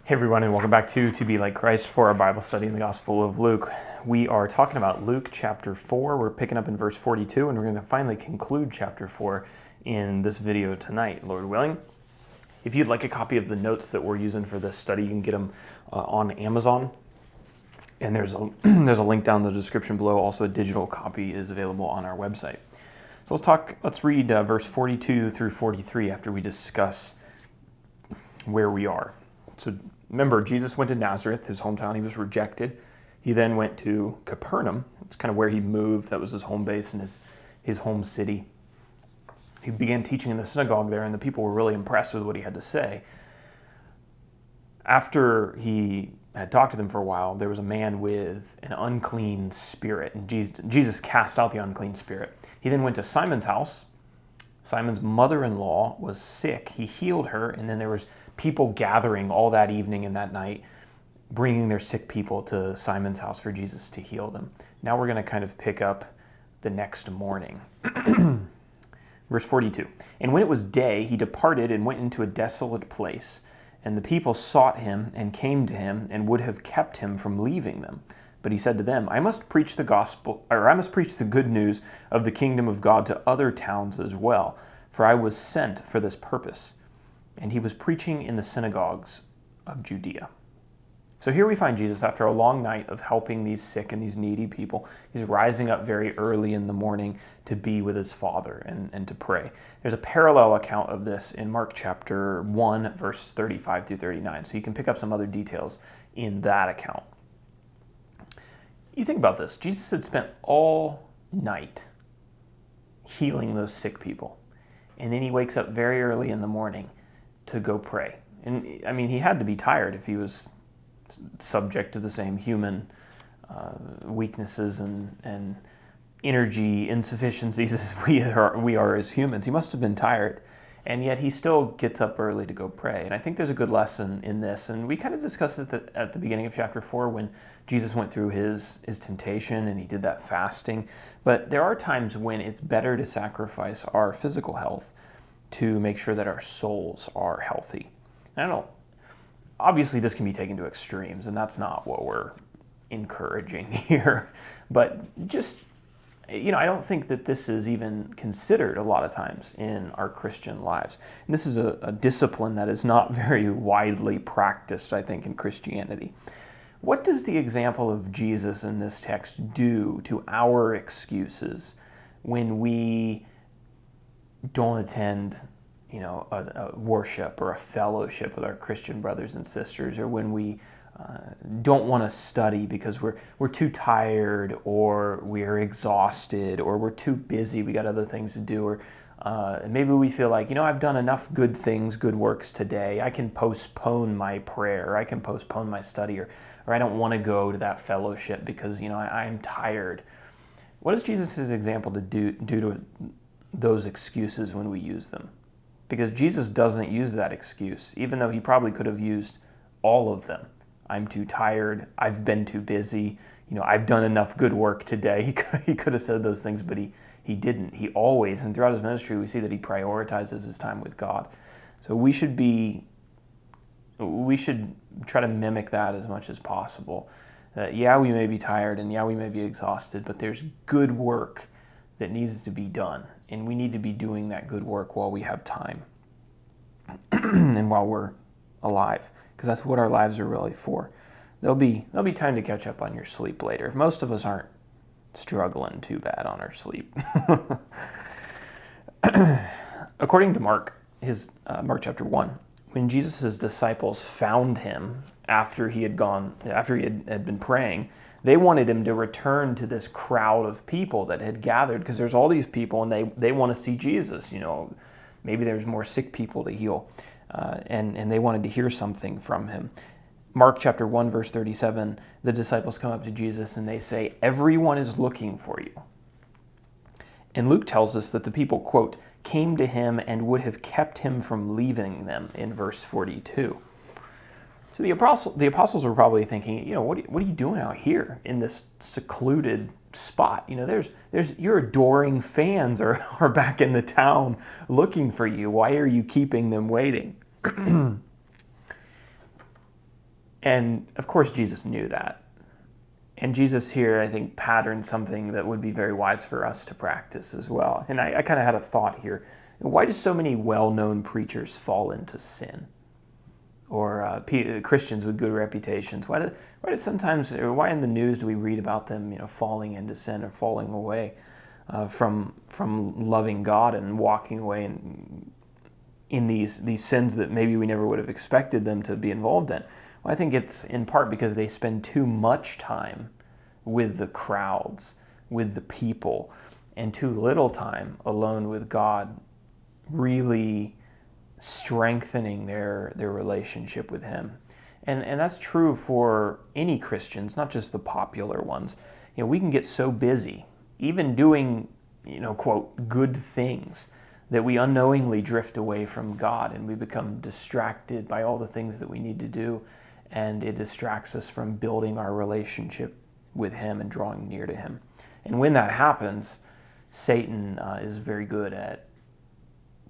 Hey everyone, and welcome back to Be Like Christ for our Bible study in the Gospel of Luke. We are talking about Luke chapter 4. We're picking up in verse 42, and we're going to finally conclude chapter 4 in this video tonight, Lord willing. If you'd like a copy of the notes that we're using for this study, you can get them on Amazon. And there's a link down in the description below. Also, a digital copy is available on our website. So let's read verse 42 through 43 after we discuss where we are. So remember, Jesus went to Nazareth, his hometown. He was rejected. He then went to Capernaum. It's kind of where he moved. That was his home base and his home city. He began teaching in the synagogue there, and the people were really impressed with what he had to say. After he had talked to them for a while, there was a man with an unclean spirit, and Jesus cast out the unclean spirit. He then went to Simon's house. Simon's mother-in-law was sick. He healed her, and then there was people gathering all that evening and that night, bringing their sick people to Simon's house for Jesus to heal them. Now we're going to kind of pick up the next morning. Verse 42, and when it was day, he departed and went into a desolate place, and the people sought him and came to him and would have kept him from leaving them. But he said to them, I must preach the good news of the kingdom of God to other towns as well, for I was sent for this purpose. And he was preaching in the synagogues of Judea. So here we find Jesus after a long night of helping these sick and these needy people. He's rising up very early in the morning to be with his Father and to pray. There's a parallel account of this in Mark chapter 1, verse 35 through 39. So you can pick up some other details in that account. You think about this. Jesus had spent all night healing those sick people. And then he wakes up very early in the morning to go pray. And I mean, he had to be tired if he was subject to the same human weaknesses and energy insufficiencies as we are as humans. He must have been tired, and yet he still gets up early to go pray. And I think there's a good lesson in this. And we kind of discussed it at the beginning of chapter 4 when Jesus went through his temptation and he did that fasting. But there are times when it's better to sacrifice our physical health to make sure that our souls are healthy. Obviously this can be taken to extremes, and that's not what we're encouraging here. But just, I don't think that this is even considered a lot of times in our Christian lives. And this is a discipline that is not very widely practiced, I think, in Christianity. What does the example of Jesus in this text do to our excuses when we don't attend, a worship or a fellowship with our Christian brothers and sisters, or when we don't want to study because we're too tired, or we're exhausted, or we're too busy, we got other things to do, or maybe we feel like, I've done enough good things, good works today, I can postpone my prayer, or I can postpone my study, or I don't want to go to that fellowship because, I'm tired. What is Jesus' example to do to those excuses when we use them? Because Jesus doesn't use that excuse, even though he probably could have used all of them. I'm too tired, I've been too busy, I've done enough good work today. He could have said those things, but he didn't. He always, and throughout his ministry, we see that he prioritizes his time with God. So we should try to mimic that as much as possible. We may be tired, and we may be exhausted, but there's good work that needs to be done. And we need to be doing that good work while we have time and while we're alive, because that's what our lives are really for. There'll be time to catch up on your sleep later. Most of us aren't struggling too bad on our sleep. According to Mark, Mark chapter 1, when Jesus' disciples found him after he had been praying, they wanted him to return to this crowd of people that had gathered, because there's all these people and they want to see Jesus. Maybe there's more sick people to heal, and they wanted to hear something from him. Mark chapter 1, verse 37, the disciples come up to Jesus and they say, everyone is looking for you. And Luke tells us that the people, quote, came to him and would have kept him from leaving them in verse 42. So the apostles were probably thinking, what are you doing out here in this secluded spot? There's your adoring fans are back in the town looking for you. Why are you keeping them waiting? And of course, Jesus knew that. And Jesus here, I think, patterned something that would be very wise for us to practice as well. And I kind of had a thought here. Why do so many well-known preachers fall into sin? Or Christians with good reputations? Why in the news do we read about them, falling into sin or falling away from loving God and walking away in these sins that maybe we never would have expected them to be involved in? Well, I think it's in part because they spend too much time with the crowds, with the people, and too little time alone with God, really strengthening their relationship with Him. And that's true for any Christians, not just the popular ones. We can get so busy, even doing, quote, good things, that we unknowingly drift away from God and we become distracted by all the things that we need to do, and it distracts us from building our relationship with Him and drawing near to Him. And when that happens, Satan is very good at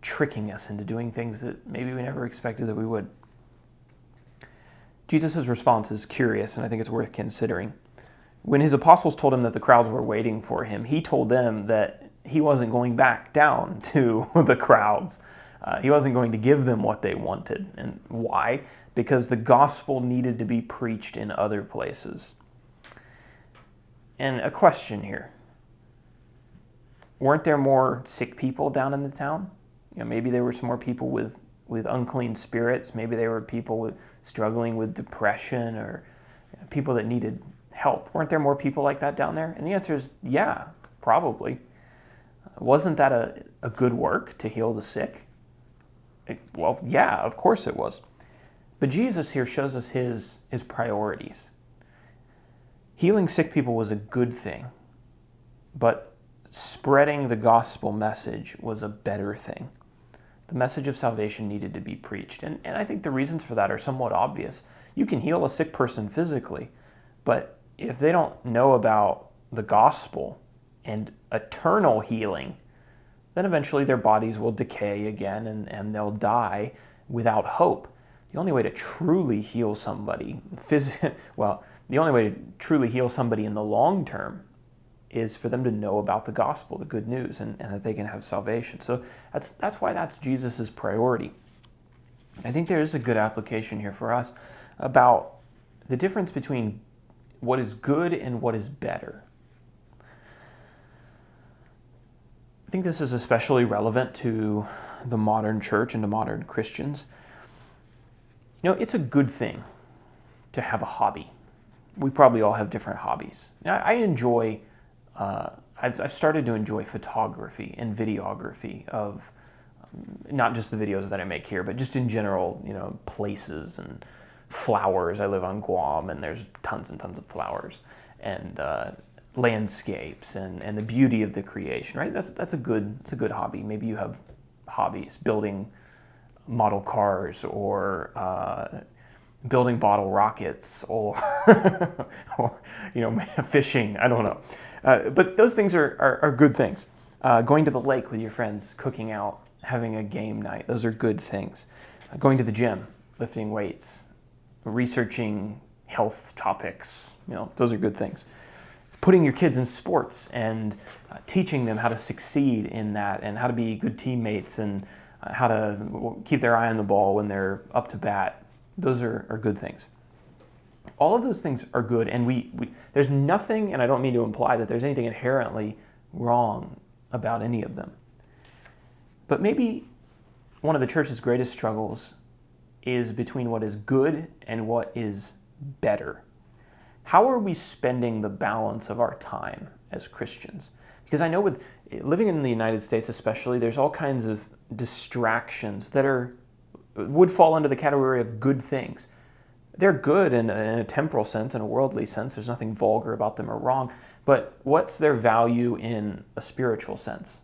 tricking us into doing things that maybe we never expected that we would. Jesus' response is curious, and I think it's worth considering. When His apostles told Him that the crowds were waiting for Him, He told them that He wasn't going back down to the crowds. He wasn't going to give them what they wanted. And why? Because the gospel needed to be preached in other places. And a question here. Weren't there more sick people down in the town? Maybe there were some more people with unclean spirits. Maybe there were people struggling with depression, or people that needed help. Weren't there more people like that down there? And the answer is yeah, probably. Wasn't that a good work to heal the sick? Well, yeah, of course it was. But Jesus here shows us his priorities. Healing sick people was a good thing, but spreading the gospel message was a better thing. The message of salvation needed to be preached. And I think the reasons for that are somewhat obvious. You can heal a sick person physically, but if they don't know about the gospel and eternal healing, then eventually their bodies will decay again and they'll die without hope. The only way to truly heal somebody, the only way to truly heal somebody in the long term is for them to know about the gospel, the good news, and that they can have salvation. So that's why that's Jesus' priority. I think there is a good application here for us about the difference between what is good and what is better. I think this is especially relevant to the modern church and to modern Christians. It's a good thing to have a hobby. We probably all have different hobbies. I enjoy, I've started to enjoy photography and videography of not just the videos that I make here, but just in general, places and flowers. I live on Guam, and there's tons and tons of flowers, and landscapes and the beauty of the creation. Right? That's a good hobby. Maybe you have hobbies, building model cars, or building bottle rockets, or fishing. I don't know, but those things are good things. Going to the lake with your friends, cooking out, having a game night. Those are good things. Going to the gym, lifting weights, researching health topics. Those are good things. Putting your kids in sports and teaching them how to succeed in that, and how to be good teammates, and how to keep their eye on the ball when they're up to bat. Those are good things. All of those things are good, and we there's nothing, and I don't mean to imply that there's anything inherently wrong about any of them. But maybe one of the church's greatest struggles is between what is good and what is better. How are we spending the balance of our time as Christians? Because I know with living in the United States especially, there's all kinds of distractions that would fall under the category of good things. They're good in a temporal sense, in a worldly sense. There's nothing vulgar about them or wrong. But what's their value in a spiritual sense?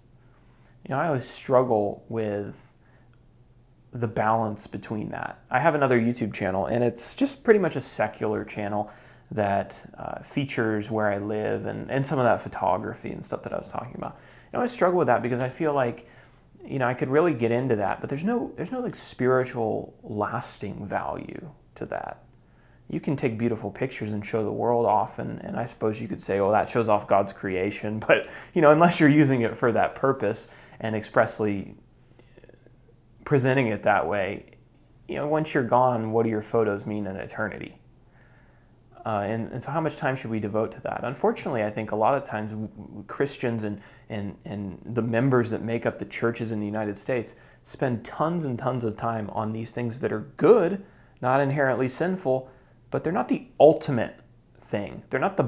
I always struggle with the balance between that. I have another YouTube channel, and it's just pretty much a secular channel that features where I live and some of that photography and stuff that I was talking about. I struggle with that because I feel like I could really get into that, but there's no like spiritual lasting value to that. You can take beautiful pictures and show the world off, and I suppose you could say, oh, that shows off God's creation, but unless you're using it for that purpose and expressly presenting it that way, once you're gone, what do your photos mean in eternity? And so how much time should we devote to that? Unfortunately, I think a lot of times Christians and the members that make up the churches in the United States spend tons and tons of time on these things that are good, not inherently sinful, but they're not the ultimate thing. They're not the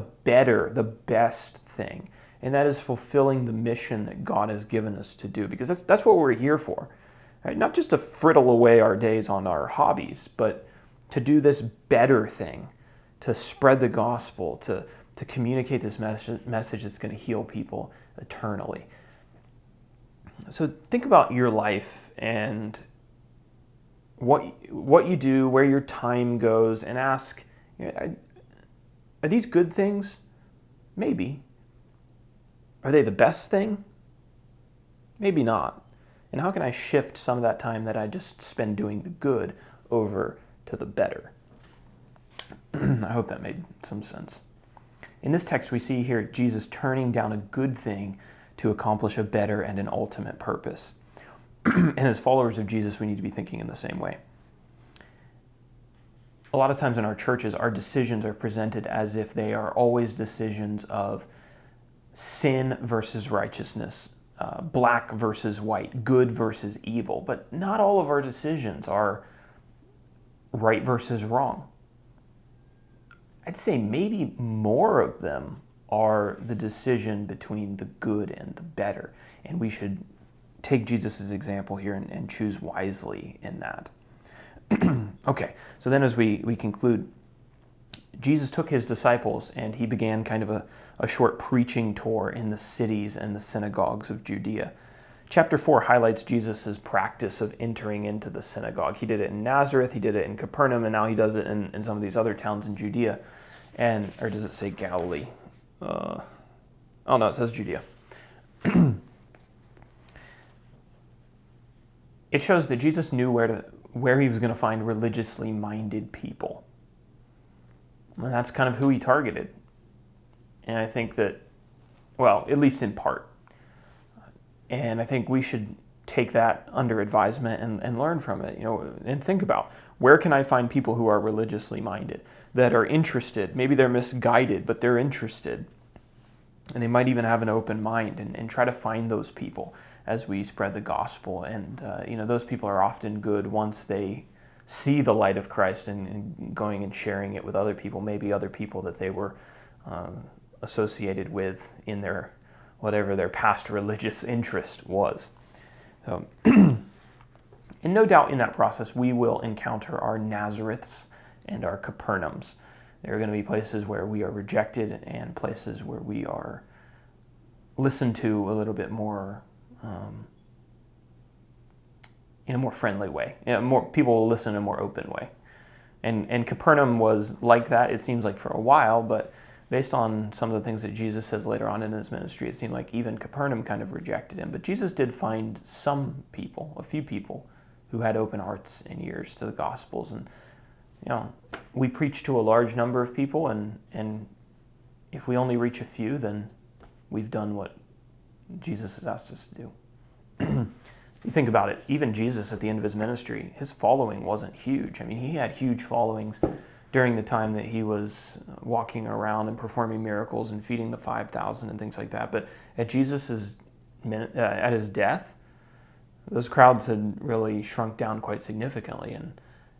best thing. And that is fulfilling the mission that God has given us to do, because that's what we're here for. Right? Not just to friddle away our days on our hobbies, but to do this better thing, to spread the gospel, to communicate this message that's going to heal people eternally. So think about your life and what you do, where your time goes, and ask, are these good things? Maybe. Are they the best thing? Maybe not. And how can I shift some of that time that I just spend doing the good over to the better? I hope that made some sense. In this text, we see here Jesus turning down a good thing to accomplish a better and an ultimate purpose. And as followers of Jesus, we need to be thinking in the same way. A lot of times in our churches, our decisions are presented as if they are always decisions of sin versus righteousness, black versus white, good versus evil. But not all of our decisions are right versus wrong. I'd say maybe more of them are the decision between the good and the better. And we should take Jesus' example here and choose wisely in that. Okay, so then as we conclude, Jesus took his disciples and he began kind of a short preaching tour in the cities and the synagogues of Judea. Chapter 4 highlights Jesus' practice of entering into the synagogue. He did it in Nazareth, he did it in Capernaum, and now he does it in some of these other towns in Judea. Or does it say Galilee? Oh no, it says Judea. It shows that Jesus knew where he was going to find religiously minded people. And that's kind of who he targeted. And I think that, well, at least in part. And I think we should take that under advisement and learn from it, and think about, where can I find people who are religiously minded, that are interested? Maybe they're misguided, but they're interested. And they might even have an open mind, and try to find those people as we spread the gospel. And, those people are often good once they see the light of Christ and going and sharing it with other people, maybe other people that they were associated with in their, whatever their past religious interest was. So, and no doubt in that process, we will encounter our Nazareths and our Capernaums. There are going to be places where we are rejected and places where we are listened to a little bit more in a more friendly way. More people will listen in a more open way. And Capernaum was like that, it seems like, for a while, but based on some of the things that Jesus says later on in his ministry, it seemed like even Capernaum kind of rejected him. But Jesus did find some people, a few people, who had open hearts and ears to the Gospels. And, we preach to a large number of people, and if we only reach a few, then we've done what Jesus has asked us to do. You think about it, even Jesus at the end of his ministry, his following wasn't huge. I mean, he had huge followings during the time that he was walking around and performing miracles and feeding the 5,000 and things like that. But at at his death, those crowds had really shrunk down quite significantly.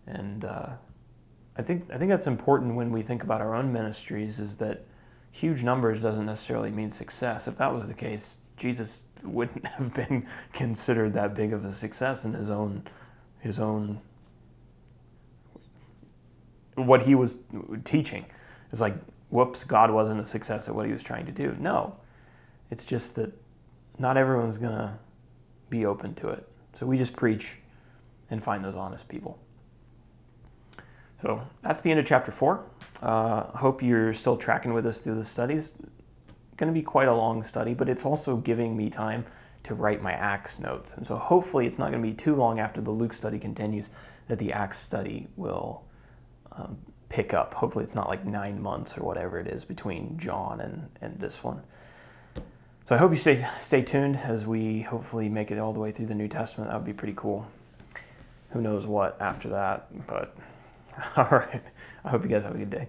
And I think that's important when we think about our own ministries, is that huge numbers doesn't necessarily mean success. If that was the case, Jesus wouldn't have been considered that big of a success in his own what he was teaching. It's like, whoops, God wasn't a success at what he was trying to do. No, it's just that not everyone's going to be open to it. So we just preach and find those honest people. So that's the end of chapter 4. Hope you're still tracking with us through the studies. Going to be quite a long study, but it's also giving me time to write my Acts notes. And so hopefully it's not going to be too long after the Luke study continues that the Acts study will pick up. Hopefully it's not like 9 months or whatever it is between John and this one. So I hope you stay tuned as we hopefully make it all the way through the New Testament. That would be pretty cool. Who knows what after that, but all right. I hope you guys have a good day.